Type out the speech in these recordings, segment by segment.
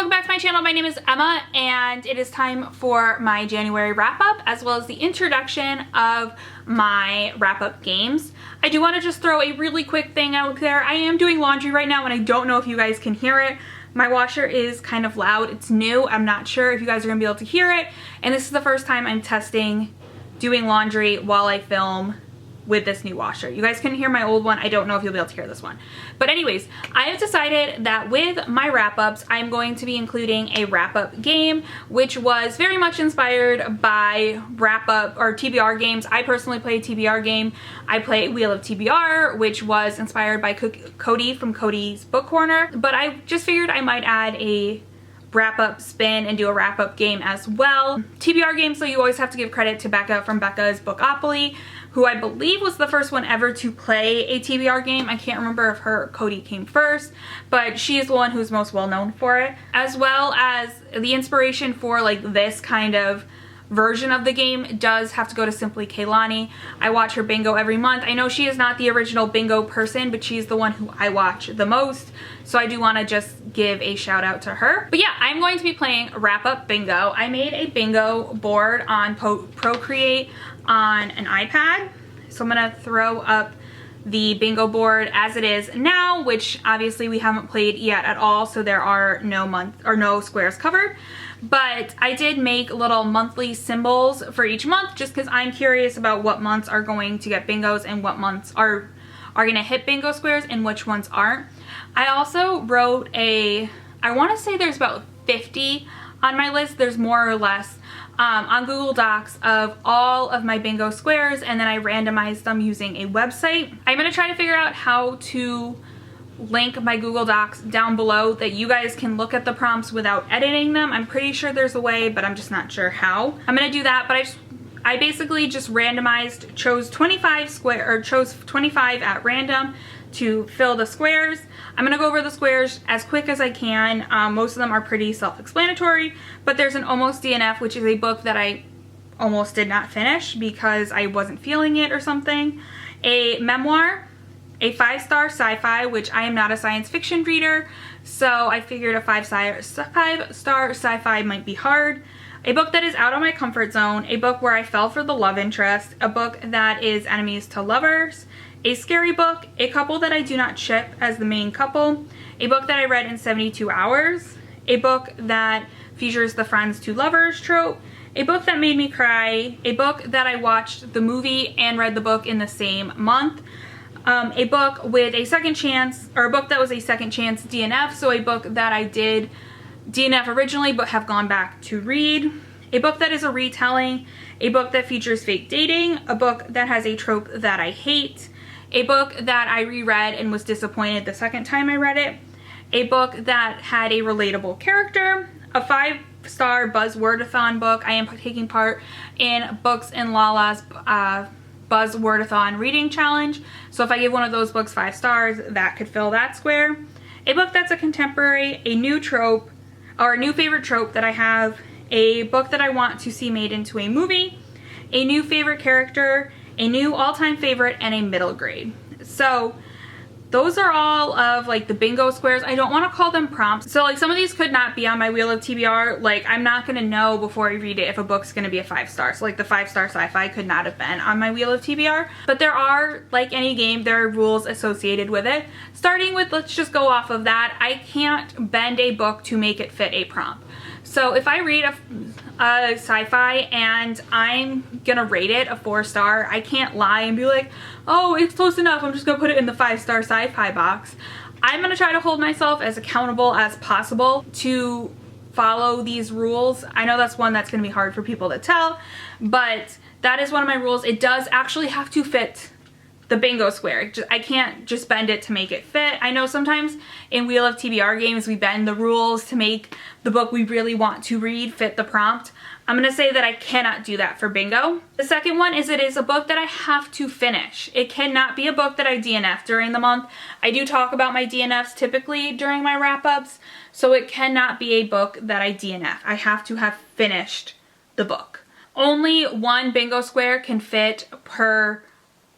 welcome back to my channel. My name is Emma and it is time for my January wrap up as well as the introduction of my wrap up games. I do want to just throw a really quick thing out there. I am doing laundry right now and I don't know if you guys can hear it. My washer is kind of loud. It's new. I'm not sure if you guys are going to be able to hear it. And this is the first time I'm testing doing laundry while I film with this new washer. You guys couldn't hear my old one. I don't know if you'll be able to hear this one. But anyways, I have decided that with my wrap-ups, I'm going to be including a wrap-up game, which was very much inspired by wrap-up or TBR games. I personally play a TBR game. I play Wheel of TBR, which was inspired by Cody from Cody's Book Corner. But I just figured I might add a wrap-up spin and do a wrap-up game as well. TBR games, so you always have to give credit to Becca from Becca's Bookopoly, who I believe was the first one ever to play a TBR game. I can't remember if her or Cody came first, but she is the one who's most well known for it. As well as the inspiration for like this kind of version of the game does have to go to Simply Kaylani. I watch her bingo every month. I know she is not the original bingo person, but she's the one who I watch the most. So I do want to just give a shout out to her. But yeah, I'm going to be playing wrap up bingo. I made a bingo board on Procreate on an iPad. So I'm gonna throw up the bingo board as it is now, which obviously we haven't played yet at all, so there are no squares covered. But I did make little monthly symbols for each month just because I'm curious about what months are going to get bingos and what months are gonna hit bingo squares and which ones aren't. I also wrote I want to say there's about 50 on my list. There's more or less on Google Docs of all of my bingo squares, and then I randomized them using a website. I'm going to try to figure out how to link my Google Docs down below that you guys can look at the prompts without editing them. I'm pretty sure there's a way, but I'm just not sure how. I'm going to do that, but I basically just randomized, chose 25 at random to fill the squares. I'm gonna go over the squares as quick as I can. Most of them are pretty self-explanatory, but there's an Almost DNF, which is a book that I almost did not finish because I wasn't feeling it or something. A memoir, a 5-star sci-fi, which I am not a science fiction reader, so I figured a 5-star sci-fi might be hard. A book that is out of my comfort zone, a book where I fell for the love interest, a book that is enemies to lovers, a scary book, a couple that I do not ship as the main couple, a book that I read in 72 hours, a book that features the friends to lovers trope, a book that made me cry, a book that I watched the movie and read the book in the same month, a book with a second chance, or a book that was a second chance DNF, so a book that I did DNF originally but have gone back to read, a book that is a retelling, a book that features fake dating, a book that has a trope that I hate, a book that I reread and was disappointed the second time I read it, a book that had a relatable character, a 5-star Buzzwordathon book. I am taking part in Books and Lala's Buzzwordathon reading challenge, so if I give one of those books 5 stars, that could fill that square. A book that's a contemporary, a new trope, or a new favorite trope that I have, a book that I want to see made into a movie, a new favorite character, a new all-time favorite, and a middle grade. So those are all of like the bingo squares. I don't want to call them prompts. So like some of these could not be on my Wheel of TBR. Like I'm not going to know before I read it if a book's going to be a 5-star. So like the 5-star sci-fi could not have been on my Wheel of TBR. But there are, like any game, there are rules associated with it. Starting with, let's just go off of that. I can't bend a book to make it fit a prompt. So if I read a sci-fi and I'm gonna rate it a 4-star, I can't lie and be like, oh, it's close enough, I'm just gonna put it in the 5-star sci-fi box. I'm gonna try to hold myself as accountable as possible to follow these rules. I know that's one that's gonna be hard for people to tell, but that is one of my rules. It does actually have to fit the bingo square. I can't just bend it to make it fit. I know sometimes in Wheel of TBR games we bend the rules to make the book we really want to read fit the prompt. I'm gonna say that I cannot do that for bingo. The second one is it is a book that I have to finish. It cannot be a book that I DNF during the month. I do talk about my DNFs typically during my wrap-ups, so it cannot be a book that I DNF. I have to have finished the book. Only one bingo square can fit per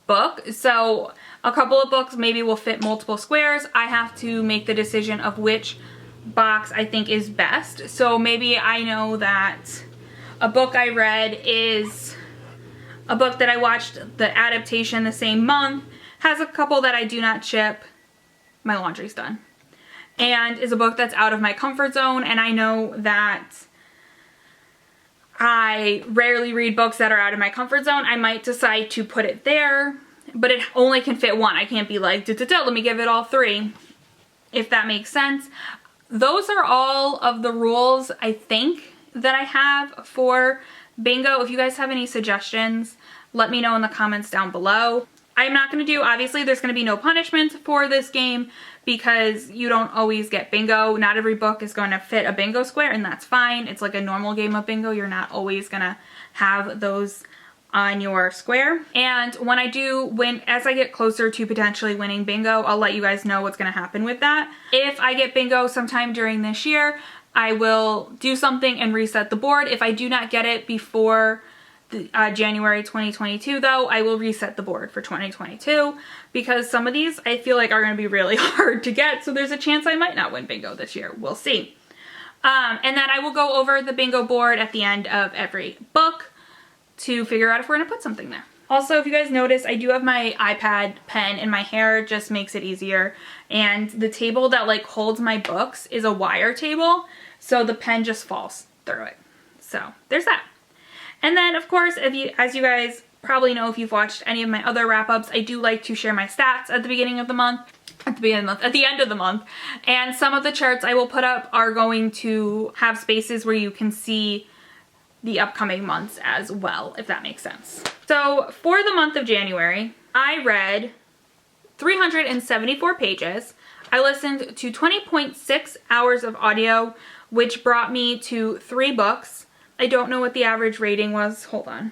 book, so a couple of books maybe will fit multiple squares. I have to make the decision of which box I think is best. So maybe I know that a book I read is a book that I watched the adaptation the same month, has a couple that I do not ship, my laundry's done. And is a book that's out of my comfort zone, and I know that I rarely read books that are out of my comfort zone. I might decide to put it there, but it only can fit one. I can't be like, let me give it all 3, if that makes sense. Those are all of the rules I think that I have for bingo. If you guys have any suggestions, let me know in the comments down below. I'm not going to do, obviously there's going to be no punishments for this game because you don't always get bingo. Not every book is going to fit a bingo square, and that's fine. It's like a normal game of bingo. You're not always going to have those on your square. And when I do win, as I get closer to potentially winning bingo, I'll let you guys know what's going to happen with that. If I get bingo sometime during this year, I will do something and reset the board. If I do not get it before January 2022 though, I will reset the board for 2022 because some of these I feel like are going to be really hard to get, so there's a chance I might not win bingo this year. We'll see. And then I will go over the bingo board at the end of every book to figure out if we're going to put something there. Also, if you guys notice, I do have my iPad pen in my hair. It just makes it easier. And the table that like holds my books is a wire table, so the pen just falls through it. So there's that. And then of course, as you guys probably know if you've watched any of my other wrap-ups, I do like to share my stats at the beginning of the month, at the end of the month. And some of the charts I will put up are going to have spaces where you can see the upcoming months as well, if that makes sense. So for the month of January, I read 374 pages. I listened to 20.6 hours of audio, which brought me to 3 books. I don't know what the average rating was. Hold on.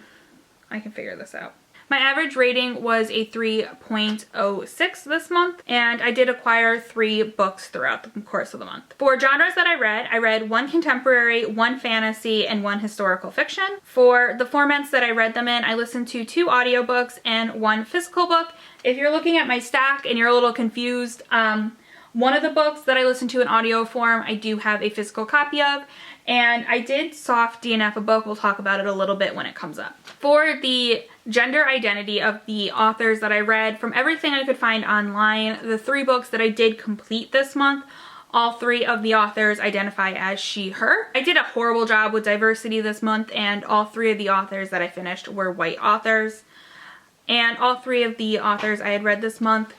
I can figure this out. My average rating was a 3.06 this month, and I did acquire 3 books throughout the course of the month. For genres that I read 1 contemporary, 1 fantasy, and 1 historical fiction. For the formats that I read them in, I listened to 2 audiobooks and 1 physical book. If you're looking at my stack and you're a little confused, one of the books that I listened to in audio form, I do have a physical copy of. And I did soft DNF a book. We'll talk about it a little bit when it comes up. For the gender identity of the authors that I read, from everything I could find online, the 3 books that I did complete this month, all 3 of the authors identify as she, her. I did a horrible job with diversity this month, and all 3 of the authors that I finished were white authors. And all 3 of the authors I had read this month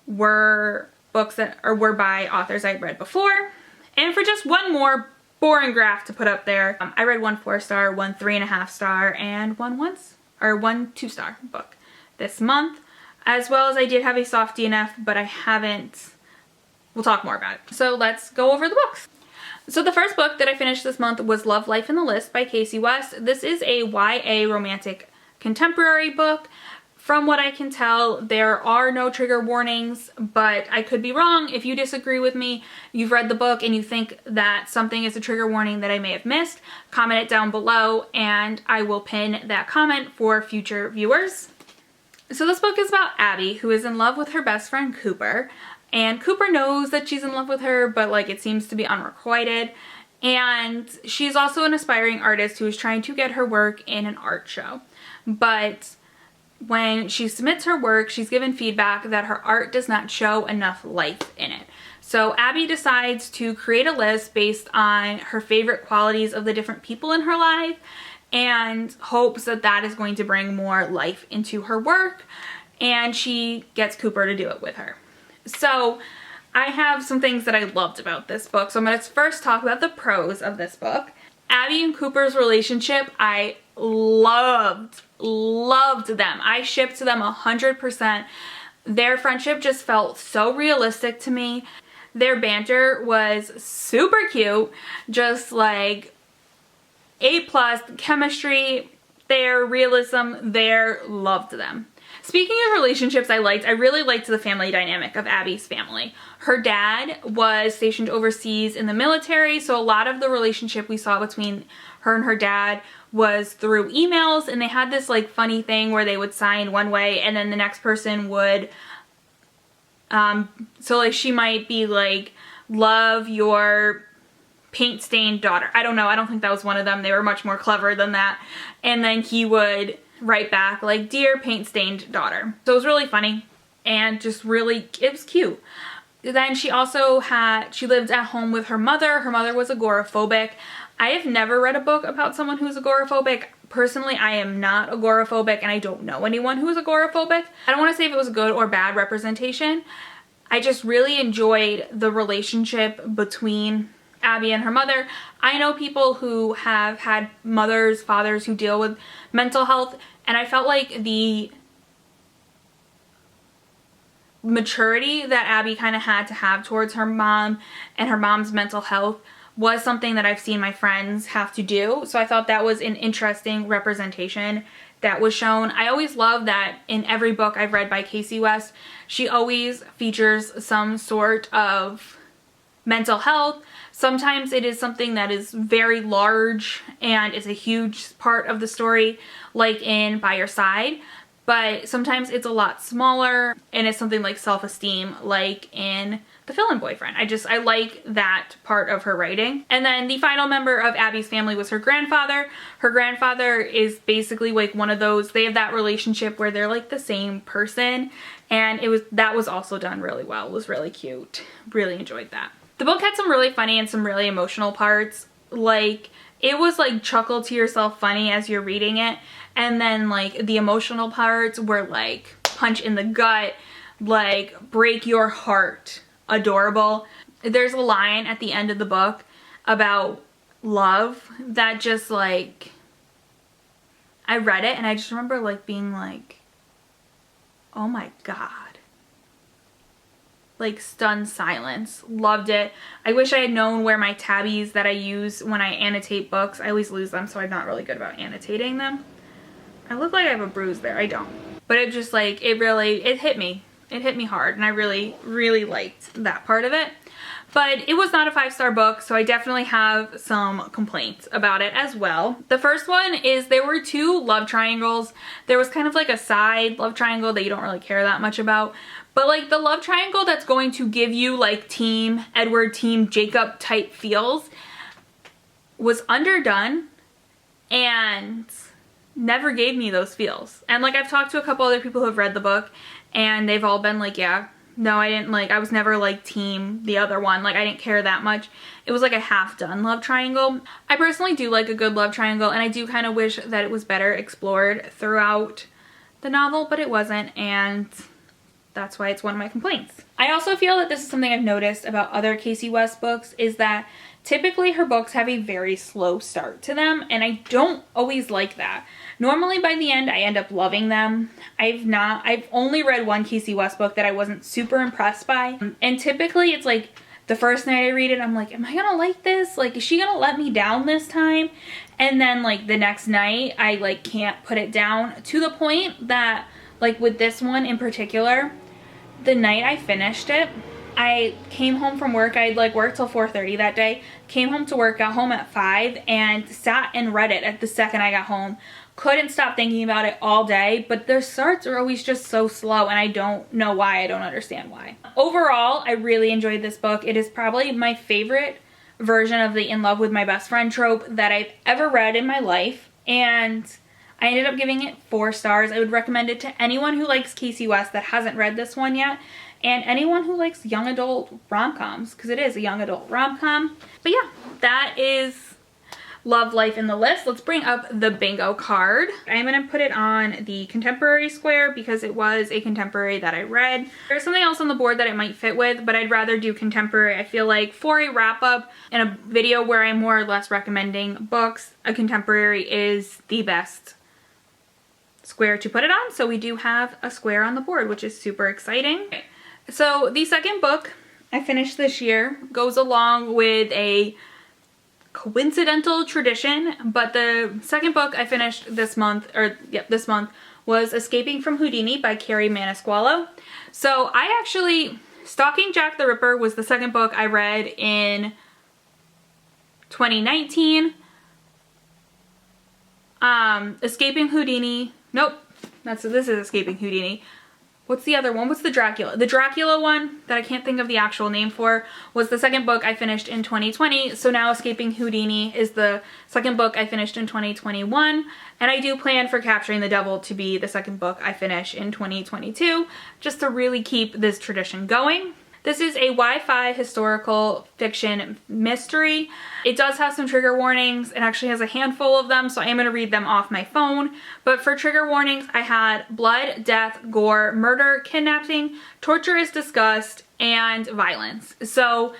were books that were by authors I'd read before. And for just one more boring graph to put up there, I read 1 4-star, 1 3.5 star, and 1 2-star book this month, as well as I did have a soft DNF, but I haven't. We'll talk more about it. So let's go over the books. So the first book that I finished this month was Love, Life, and the List by Casey West. This is a YA romantic contemporary book. From what I can tell, there are no trigger warnings, but I could be wrong. If you disagree with me, you've read the book and you think that something is a trigger warning that I may have missed, comment it down below and I will pin that comment for future viewers. So this book is about Abby, who is in love with her best friend Cooper, and Cooper knows that she's in love with her, but like it seems to be unrequited. And she's also an aspiring artist who is trying to get her work in an art show. But when she submits her work, she's given feedback that her art does not show enough life in it. So Abby decides to create a list based on her favorite qualities of the different people in her life and hopes that that is going to bring more life into her work, and she gets Cooper to do it with her. So I have some things that I loved about this book. So I'm going to first talk about the pros of this book. Abby and Cooper's relationship, I loved them. I shipped them 100%. Their friendship just felt so realistic to me. Their banter was super cute, just like A+, chemistry, their realism, loved them. Speaking of relationships I really liked the family dynamic of Abby's family. Her dad was stationed overseas in the military, so a lot of the relationship we saw between her and her dad was through emails, and they had this like funny thing where they would sign one way and then the next person would, so like she might be like love your paint-stained daughter. I don't know, I don't think that was one of them. They were much more clever than that. And then he would write back like, dear paint-stained daughter. So it was really funny and just really, it was cute. Then she also she lived at home with her mother. Her mother was agoraphobic. I have never read a book about someone who's agoraphobic. Personally, I am not agoraphobic, and I don't know anyone who is agoraphobic. I don't want to say if it was a good or bad representation. I just really enjoyed the relationship between Abby and her mother. I know people who have had mothers, fathers who deal with mental health, and I felt like the maturity that Abby kind of had to have towards her mom and her mom's mental health was something that I've seen my friends have to do. So I thought that was an interesting representation that was shown. I always love that in every book I've read by Casey West, she always features some sort of mental health. Sometimes it is something that is very large and is a huge part of the story, like in By Your Side. But sometimes it's a lot smaller and it's something like self-esteem, like in The Fill-In Boyfriend. I like that part of her writing. And then the final member of Abby's family was her grandfather. Her grandfather is basically like one of those, they have that relationship where they're like the same person. And that was also done really well. It was really cute. Really enjoyed that. The book had some really funny and some really emotional parts. Like, it was like chuckle to yourself funny as you're reading it. And then like the emotional parts were like punch in the gut, like break your heart, adorable. There's a line at the end of the book about love that just like, I read it and I just remember like being like, oh my God. Like stunned silence. Loved it. I wish I had known where my tabbies that I use when I annotate books, I always lose them, so I'm not really good about annotating them. I look like I have a bruise there. I don't. But it just like, it hit me. It hit me hard, and I really, really liked that part of it. But it was not a 5-star book, so I definitely have some complaints about it as well. The first one is there were 2 love triangles. There was kind of like a side love triangle that you don't really care that much about. But like the love triangle that's going to give you like Team Edward, Team Jacob type feels was underdone and never gave me those feels. And like I've talked to a couple other people who have read the book and they've all been like, yeah, no, I didn't like, I was never like team the other one. Like I didn't care that much. It was like a half done love triangle. I personally do like a good love triangle, and I do kind of wish that it was better explored throughout the novel, but it wasn't, and that's why it's one of my complaints. I also feel that this is something I've noticed about other Casey West books, is that typically her books have a very slow start to them, and I don't always like that. Normally by the end I end up loving them. I've only read one Casey West book that I wasn't super impressed by, and typically it's like the first night I read it I'm like, am I gonna like this? Like, is she gonna let me down this time? And then like the next night I like can't put it down, to the point that like with this one in particular, the night I finished it, I came home from work. I'd like worked till 4:30 that day, came home to work, got home at 5, and sat and read it at the second I got home. Couldn't stop thinking about it all day, but the starts are always just so slow, and I don't know why. I don't understand why. Overall, I really enjoyed this book. It is probably my favorite version of the in love with my best friend trope that I've ever read in my life, and I ended up giving it 4 stars. I would recommend it to anyone who likes Casey West that hasn't read this one yet, and anyone who likes young adult rom-coms, because it is a young adult rom-com. But yeah, that is Love Life in the List. Let's bring up the bingo card. I'm going to put it on the contemporary square because it was a contemporary that I read. There's something else on the board that it might fit with, but I'd rather do contemporary. I feel like for a wrap-up in a video where I'm more or less recommending books, a contemporary is the best square to put it on. So we do have a square on the board, which is super exciting. So the second book I finished this year goes along with a coincidental tradition, but the second book I finished this month, was Escaping from Houdini by Carrie Maniscalco. So I actually, Stalking Jack the Ripper was the second book I read in 2019. Escaping Houdini, nope, this is Escaping Houdini. what's the other one? What's the Dracula? The Dracula one that I can't think of the actual name for was the second book I finished in 2020. So now Escaping Houdini is the second book I finished in 2021. And I do plan for Capturing the Devil to be the second book I finish in 2022, just to really keep this tradition going. This is a Wi-Fi historical fiction mystery. It does have some trigger warnings. It actually has a handful of them, so I am going to read them off my phone. But for trigger warnings, I had blood, death, gore, murder, kidnapping, torture is discussed, and violence. So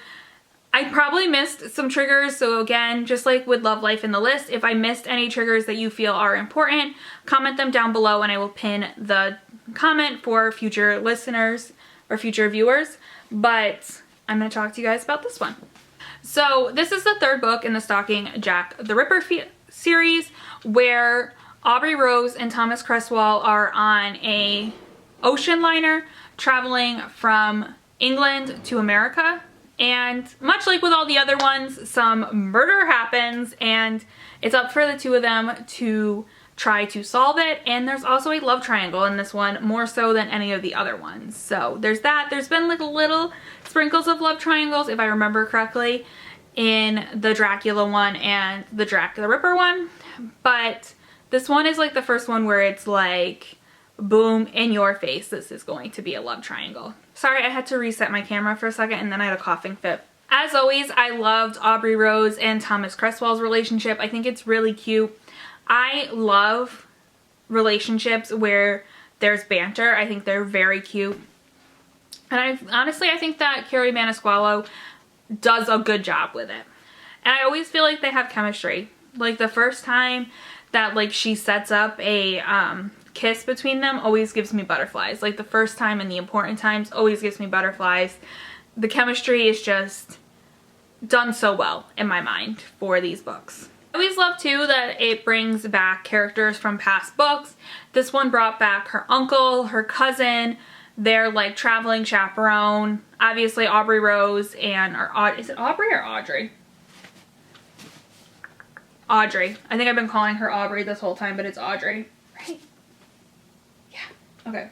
I probably missed some triggers, so again, just like with Love, Life, and the List, if I missed any triggers that you feel are important, comment them down below and I will pin the comment for future listeners or future viewers. But I'm going to talk to you guys about this one. So this is the third book in the Stalking Jack the Ripper series, where Aubrey Rose and Thomas Cresswell are on a ocean liner traveling from England to America. And much like with all the other ones, some murder happens and it's up for the two of them to try to solve it. And there's also a love triangle in this one, more so than any of the other ones. So there's that. There's been like little sprinkles of love triangles, if I remember correctly, in the Dracula one and the Jack the Ripper one. But this one is like the first one where it's like, boom, in your face, this is going to be a love triangle. Sorry, I had to reset my camera for a second and then I had a coughing fit. As always, I loved Aubrey Rose and Thomas Cresswell's relationship. I think it's really cute. I love relationships where there's banter. I think they're very cute. And honestly, I think that Carrie Maniscalco does a good job with it. And I always feel like they have chemistry. Like the first time that like she sets up a kiss between them always gives me butterflies. Like the first time and the important times always gives me butterflies. The chemistry is just done so well in my mind for these books. I always love too that it brings back characters from past books. This one brought back her uncle, her cousin, their like traveling chaperone, obviously Aubrey Rose and, is it Aubrey or Audrey? Audrey. I think I've been calling her Aubrey this whole time, but it's Audrey, right? Yeah, okay.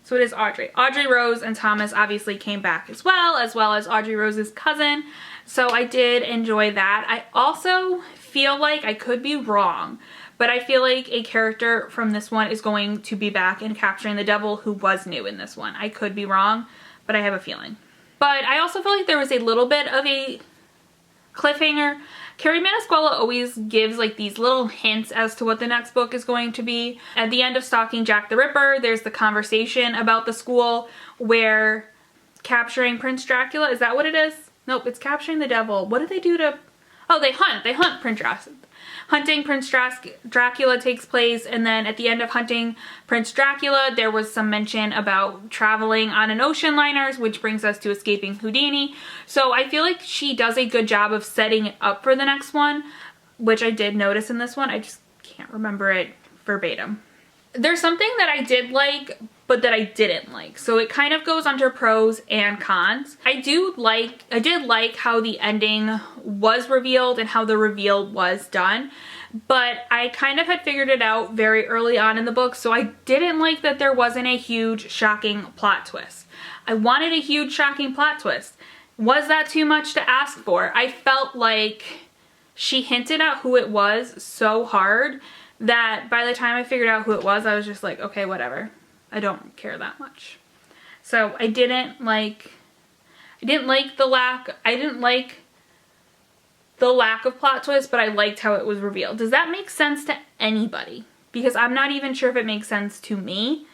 So it is Audrey. Audrey Rose and Thomas obviously came back as well as Audrey Rose's cousin. So I did enjoy that. I also feel like, I could be wrong, but I feel like a character from this one is going to be back in Capturing the Devil who was new in this one. I could be wrong, but I have a feeling. But I also feel like there was a little bit of a cliffhanger. Carrie Maniscalco always gives like these little hints as to what the next book is going to be. At the end of Stalking Jack the Ripper, there's the conversation about the school where capturing Prince Dracula, is that what it is? Nope, it's Capturing the Devil. What do they do to... Oh, they hunt Prince Dracula. Hunting Prince Dracula takes place, and then at the end of Hunting Prince Dracula, there was some mention about traveling on an ocean liner, which brings us to Escaping Houdini. So I feel like she does a good job of setting it up for the next one, which I did notice in this one. I just can't remember it verbatim. There's something that I did like, but that I didn't like. So it kind of goes under pros and cons. I did like how the ending was revealed and how the reveal was done, but I kind of had figured it out very early on in the book, so I didn't like that there wasn't a huge shocking plot twist. I wanted a huge shocking plot twist. Was that too much to ask for? I felt like she hinted at who it was so hard that by the time I figured out who it was, I was just like, okay, whatever. I don't care that much. So I didn't like the lack of plot twist, but I liked how it was revealed. Does that make sense to anybody? Because I'm not even sure if it makes sense to me,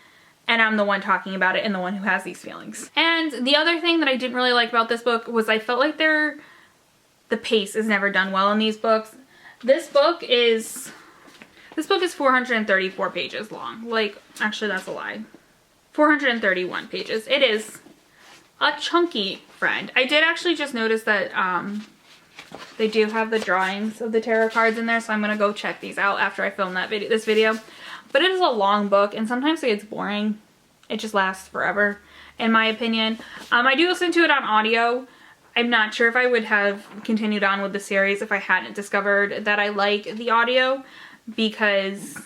and I'm the one talking about it and the one who has these feelings. And the other thing that I didn't really like about this book was I felt like the pace is never done well in these books. This book is 434 pages long. Like, actually that's a lie. 431 pages. It is a chunky friend. I did actually just notice that they do have the drawings of the tarot cards in there, so I'm gonna go check these out after I film this video. But it is a long book, and sometimes it gets boring. It just lasts forever, in my opinion. I do listen to it on audio. I'm not sure if I would have continued on with the series if I hadn't discovered that I like the audio, because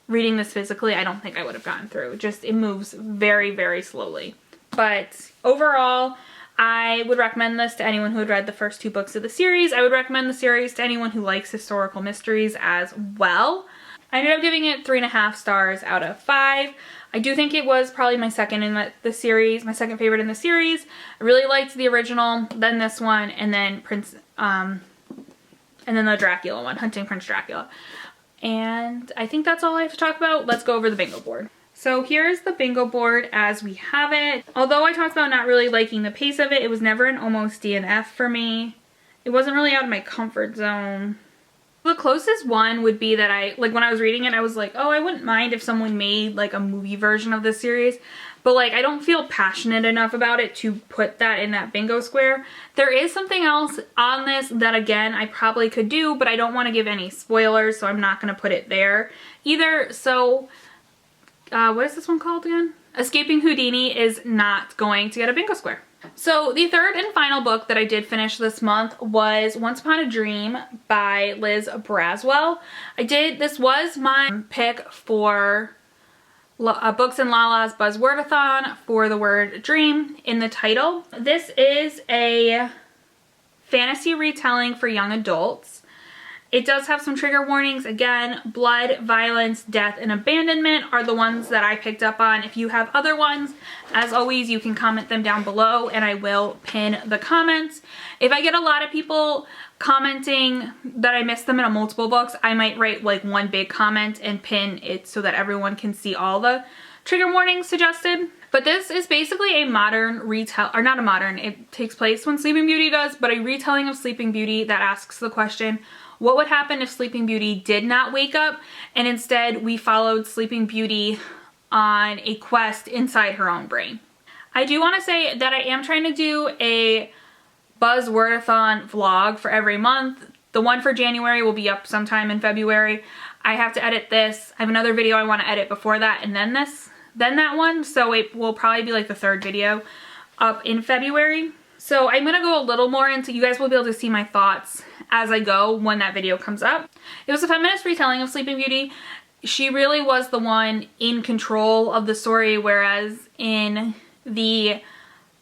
reading this physically, I don't think I would have gotten through. Just, it moves very, very slowly. But overall, I would recommend this to anyone who had read the first 2 books of the series. I would recommend the series to anyone who likes historical mysteries as well. I ended up giving it 3.5 stars out of 5. I do think it was probably my second in the series, my second favorite in the series. I really liked the original, then this one, and then the Dracula one, Hunting Prince Dracula. And I think that's all I have to talk about. Let's go over the bingo board. So here's the bingo board as we have it. Although I talked about not really liking the pace of it, it was never an almost DNF for me. It wasn't really out of my comfort zone. The closest one would be that when I was reading it, I was like, oh, I wouldn't mind if someone made like a movie version of this series. But like, I don't feel passionate enough about it to put that in that bingo square. There is something else on this that, again, I probably could do, but I don't want to give any spoilers, so I'm not going to put it there either. So, what is this one called again? Escaping Houdini is not going to get a bingo square. So the third and final book that I did finish this month was Once Upon a Dream by Liz Braswell. This was my pick for Books in Lala's Buzzwordathon for the word dream in the title. This is a fantasy retelling for young adults. It does have some trigger warnings. Again, blood, violence, death, and abandonment are the ones that I picked up on. If you have other ones, as always, you can comment them down below and I will pin the comments. If I get a lot of people commenting that I missed them in multiple books, I might write like one big comment and pin it so that everyone can see all the trigger warnings suggested. But this is basically a modern it takes place when Sleeping Beauty does, but a retelling of Sleeping Beauty that asks the question, what would happen if Sleeping Beauty did not wake up and instead we followed Sleeping Beauty on a quest inside her own brain? I do want to say that I am trying to do a Buzzwordathon vlog for every month. The one for January will be up sometime in February. I have to edit this. I have another video I want to edit before that and then that one. So it will probably be like the 3rd video up in February. So I'm going to go a little more into, you guys will be able to see my thoughts as I go when that video comes up. It was a feminist retelling of Sleeping Beauty. She really was the one in control of the story, whereas in the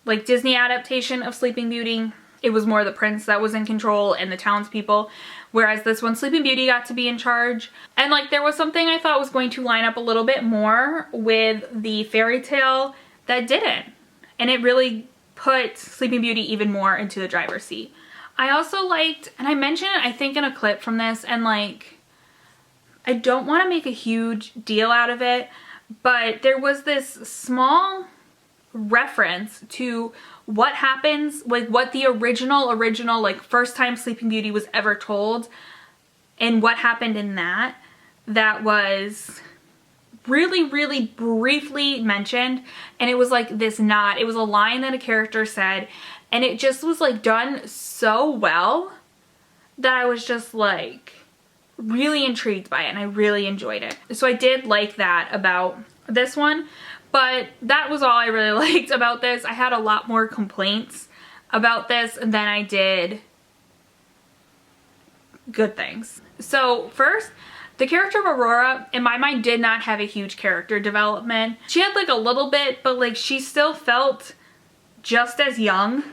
like Disney adaptation of Sleeping Beauty, it was more the prince that was in control and the townspeople, whereas this one, Sleeping Beauty got to be in charge. And like there was something I thought was going to line up a little bit more with the fairy tale that didn't. And it really put Sleeping Beauty even more into the driver's seat. I also liked, and I mentioned it I think in a clip from this, and like I don't want to make a huge deal out of it, but there was this small reference to what happens, like what the original like first time Sleeping Beauty was ever told and what happened in that was really briefly mentioned. And it was like this nod, it was a line that a character said, and it just was like done so well that I was just like really intrigued by it and I really enjoyed it. So I did like that about this one, but that was all I really liked about this. I had a lot more complaints about this than I did good things. So first, the character of Aurora, in my mind, did not have a huge character development. She had like a little bit, but like she still felt just as young. Did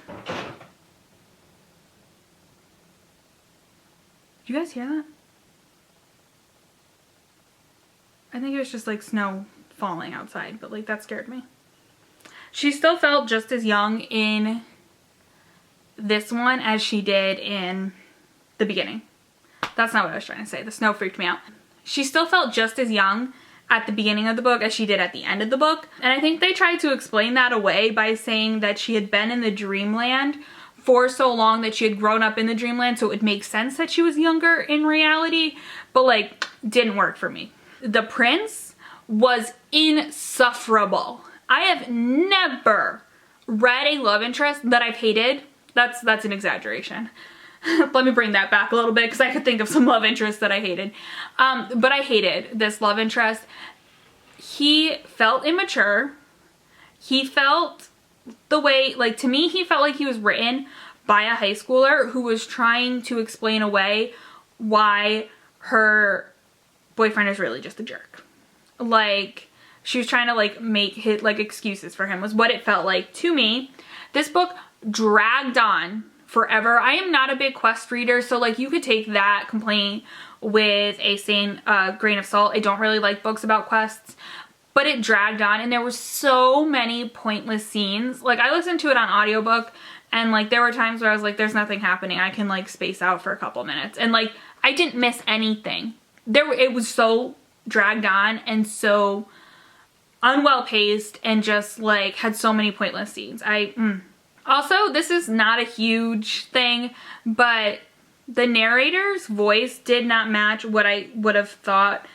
you guys hear that? I think it was just like snow falling outside, but like that scared me. She still felt just as young in this one as she did in the beginning. That's not what I was trying to say. The snow freaked me out. She still felt just as young at the beginning of the book as she did at the end of the book. And I think they tried to explain that away by saying that she had been in the dreamland for so long that she had grown up in the dreamland, so it would make sense that she was younger in reality, but like didn't work for me. The prince was insufferable. I have never read a love interest that I've hated. That's an exaggeration. Let me bring that back a little bit because I could think of some love interests that I hated. But I hated this love interest. He felt immature. He felt the way, like to me, he felt like he was written by a high schooler who was trying to explain away why her boyfriend is really just a jerk. like she was trying to like make his like excuses for him, was what it felt like to me. This book dragged on forever. I am not a big quest reader, so like you could take that complaint with a grain of salt. I don't really like books about quests, but it dragged on and there were so many pointless scenes. Like I listened to it on audiobook and like there were times where I was like, there's nothing happening. I can like space out for a couple minutes, and like I didn't miss anything. It was so dragged on and so unwell paced and just like had so many pointless scenes. Also, this is not a huge thing, but the narrator's voice did not match what I would have thought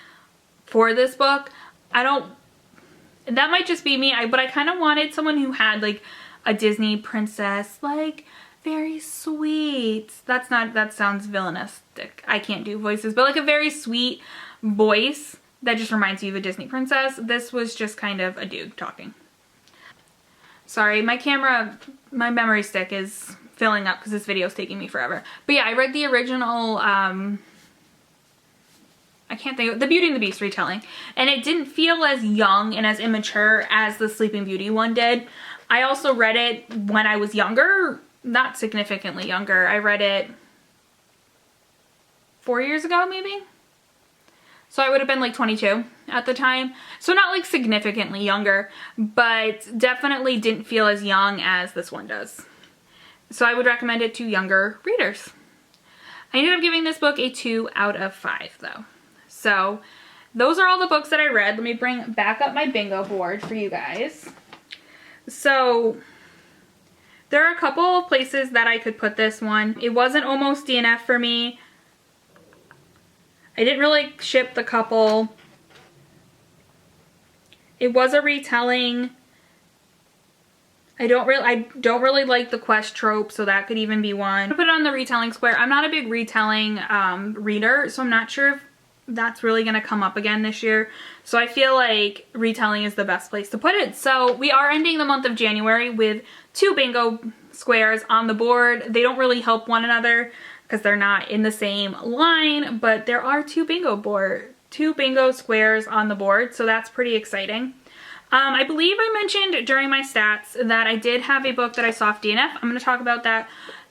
for this book. That might just be me, but I kind of wanted someone who had like a Disney princess, like very sweet. That sounds villainistic. I can't do voices, but like a very sweet voice that just reminds you of a Disney princess. This was just kind of a dude talking. Sorry, my memory stick is filling up because this video is taking me forever. But yeah, I read the original, I can't think of the Beauty and the Beast retelling, and it didn't feel as young and as immature as the Sleeping Beauty one did. I also read it when I was younger, not significantly younger. I read it 4 years ago, maybe? So I would have been like 22 at the time. So not like significantly younger, but definitely didn't feel as young as this one does. So I would recommend it to younger readers. I ended up giving this book a 2 out of 5 though. So those are all the books that I read. Let me bring back up my bingo board for you guys. So there are a couple of places that I could put this one. It wasn't almost DNF for me. I didn't really ship the couple. It was a retelling. I don't really like the quest trope, so that could even be one. I put it on the retelling square. I'm not a big retelling reader, so I'm not sure if that's really gonna come up again this year. So I feel like retelling is the best place to put it. So we are ending the month of January with 2 bingo squares on the board. They don't really help one another because they're not in the same line, but there are 2 bingo squares on the board, so that's pretty exciting. I believe I mentioned during my stats that I did have a book that I soft DNF. I'm going to talk about that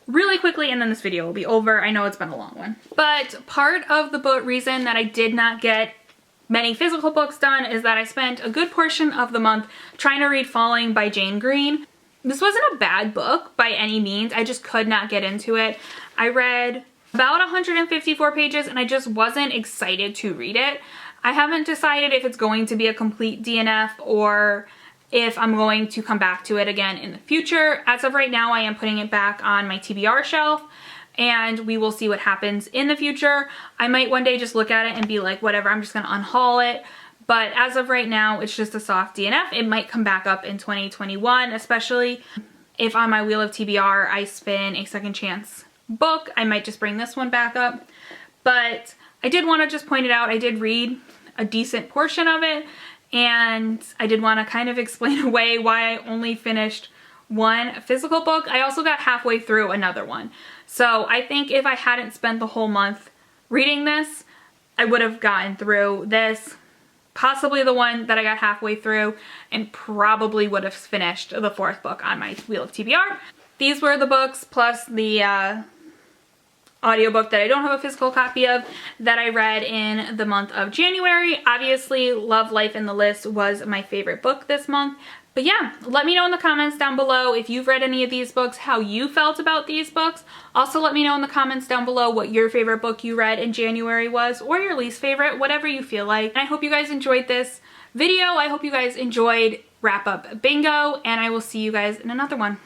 really quickly and then this video will be over. I know it's been a long one. But part of the reason that I did not get many physical books done is that I spent a good portion of the month trying to read Falling by Jane Green. This wasn't a bad book by any means. I just could not get into it. I read about 154 pages and I just wasn't excited to read it. I haven't decided if it's going to be a complete DNF or if I'm going to come back to it again in the future. As of right now, I am putting it back on my TBR shelf and we will see what happens in the future. I might one day just look at it and be like, whatever, I'm just gonna unhaul it. But as of right now, it's just a soft DNF. It might come back up in 2021, especially if on my Wheel of TBR I spin a second chance book. I might just bring this one back up. But I did want to just point it out. I did read a decent portion of it and I did want to kind of explain away why I only finished one physical book. I also got halfway through another one. So I think if I hadn't spent the whole month reading this, I would have gotten through this, possibly the one that I got halfway through, and probably would have finished the 4th book on my Wheel of TBR. These were the books plus the audiobook that I don't have a physical copy of that I read in the month of January. Obviously, Love, Life, and the List was my favorite book this month. But yeah, let me know in the comments down below if you've read any of these books, how you felt about these books. Also, let me know in the comments down below what your favorite book you read in January was, or your least favorite, whatever you feel like. And I hope you guys enjoyed this video. I hope you guys enjoyed Wrap Up Bingo, and I will see you guys in another one.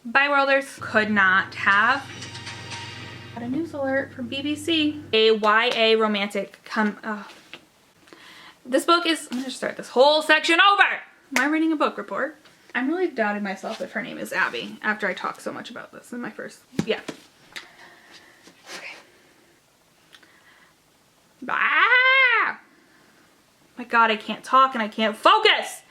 Bye, Worlders. Could not have got a news alert from BBC. A YA romantic This book is, I'm gonna start this whole section over. Am I writing a book report? I'm really doubting myself if her name is Abby after I talk so much about this in my first, yeah. Okay. Bye. My God, I can't talk and I can't focus.